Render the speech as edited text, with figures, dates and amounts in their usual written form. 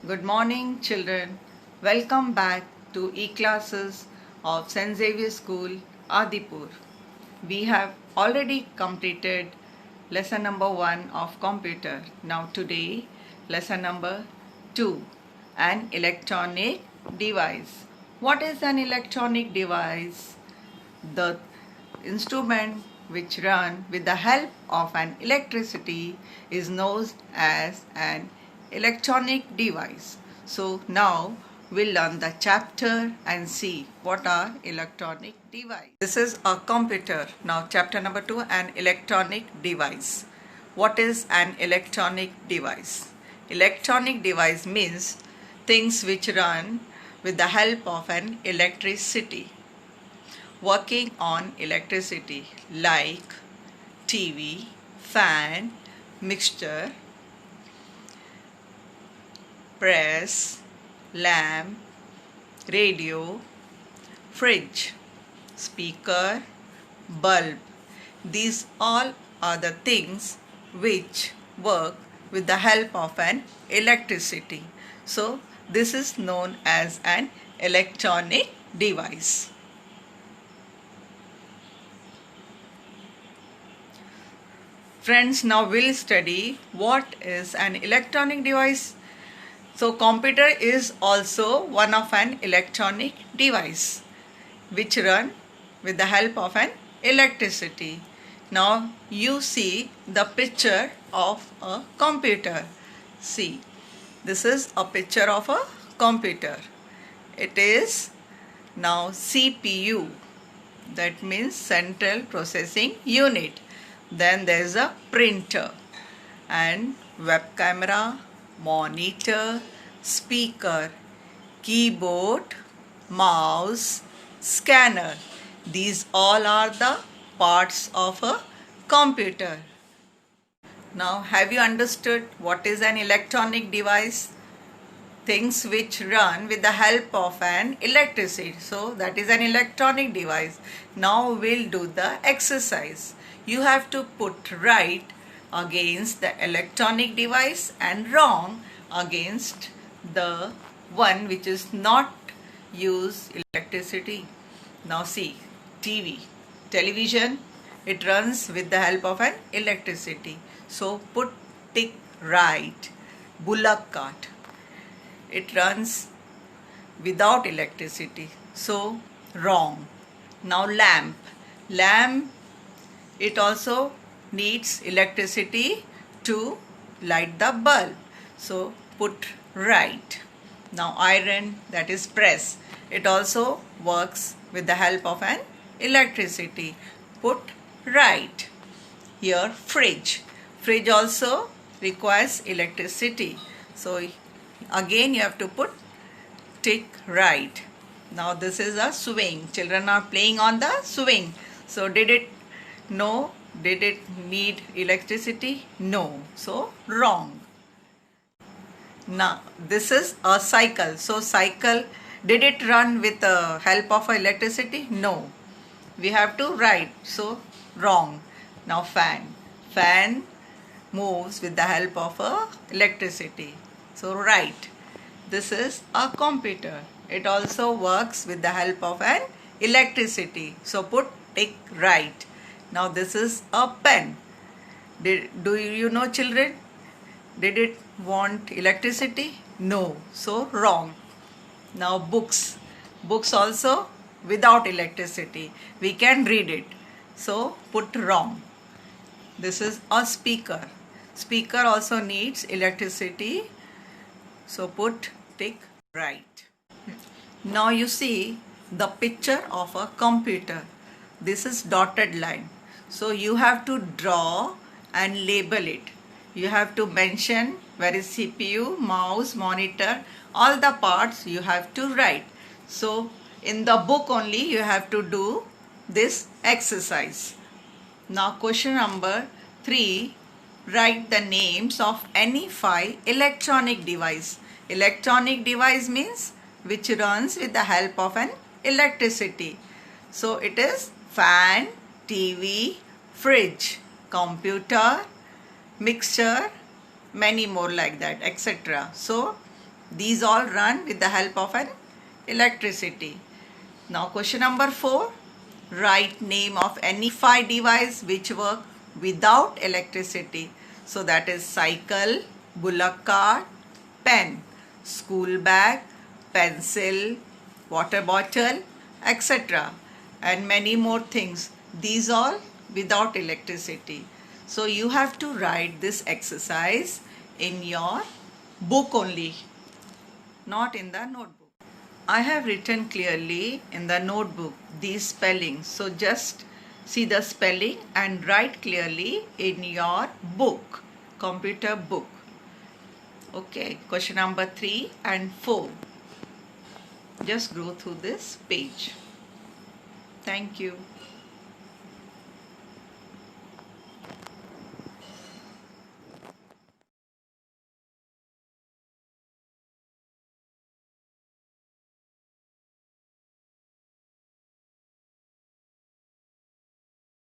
Good morning, children. Welcome back to e-classes of St. Xavier School, Adipur. We have already completed lesson number 1 of computer. Now today, lesson number 2, an electronic device. What is an electronic device? The instrument which run with the help of an electricity is known as an electronic device. So now we'll learn the chapter and see what are electronic device. This is a computer. Now chapter number 2, an electronic device. What is an electronic device? Electronic device means things which run with the help of an electricity, working on electricity, like TV, fan, mixture, press, lamp, radio, fridge, speaker, bulb. These all are the things which work with the help of an electricity. So this is known as an electronic device. Friends, now we'll study what is an electronic device. So computer is also one of an electronic device which run with the help of an electricity. Now you see the picture of a computer. See, this is a picture of a computer. It is now CPU, that means Central Processing Unit. Then there is a printer and web camera, monitor, speaker, keyboard, mouse, scanner. These all are the parts of a computer. Now have you understood what is an electronic device? Things which run with the help of an electricity. So that is an electronic device. Now we'll do the exercise. You have to put right against the electronic device and wrong against the one which is not use electricity. Now see, television, it runs with the help of an electricity. So put tick right. Bullock cart, it runs without electricity. So wrong. Now lamp, it also needs electricity to light the bulb. So put right. Now iron, that is press, it also works with the help of an electricity. Put right. Here fridge also requires electricity. So again you have to put tick right. Now this is a swing. Children are playing on the swing. So did it need electricity? No. So wrong. Now this is a cycle. So cycle, did it run with the help of electricity? No. We have to write. So wrong. Now fan moves with the help of electricity. So right. This is a computer. It also works with the help of an electricity. So put tick right. Now this is a pen. Do you know, children? Did it want electricity? No. So wrong. Now books also without electricity. We can read it. So put wrong. This is a speaker. Speaker also needs electricity. So put tick right. Now you see the picture of a computer. This is dotted line. So you have to draw and label it. You have to mention where is CPU, mouse, monitor, all the parts you have to write. So in the book only you have to do this exercise. Now question number 3. Write the names of any 5 electronic device. Electronic device means which runs with the help of an electricity. So it is fan, TV, fridge, computer, mixture, many more like that, etc. So These all run with the help of an electricity. Now question number 4. Write name of any 5 device which work without electricity. So that is cycle, bullock cart, pen, school bag, pencil, water bottle, etc. and many more things. These all without electricity. So you have to write this exercise in your book only, not in the notebook. I have written clearly in the notebook these spellings. So just see the spelling and write clearly in your book, computer book. Okay, question number 3 and 4. Just go through this page. Thank you.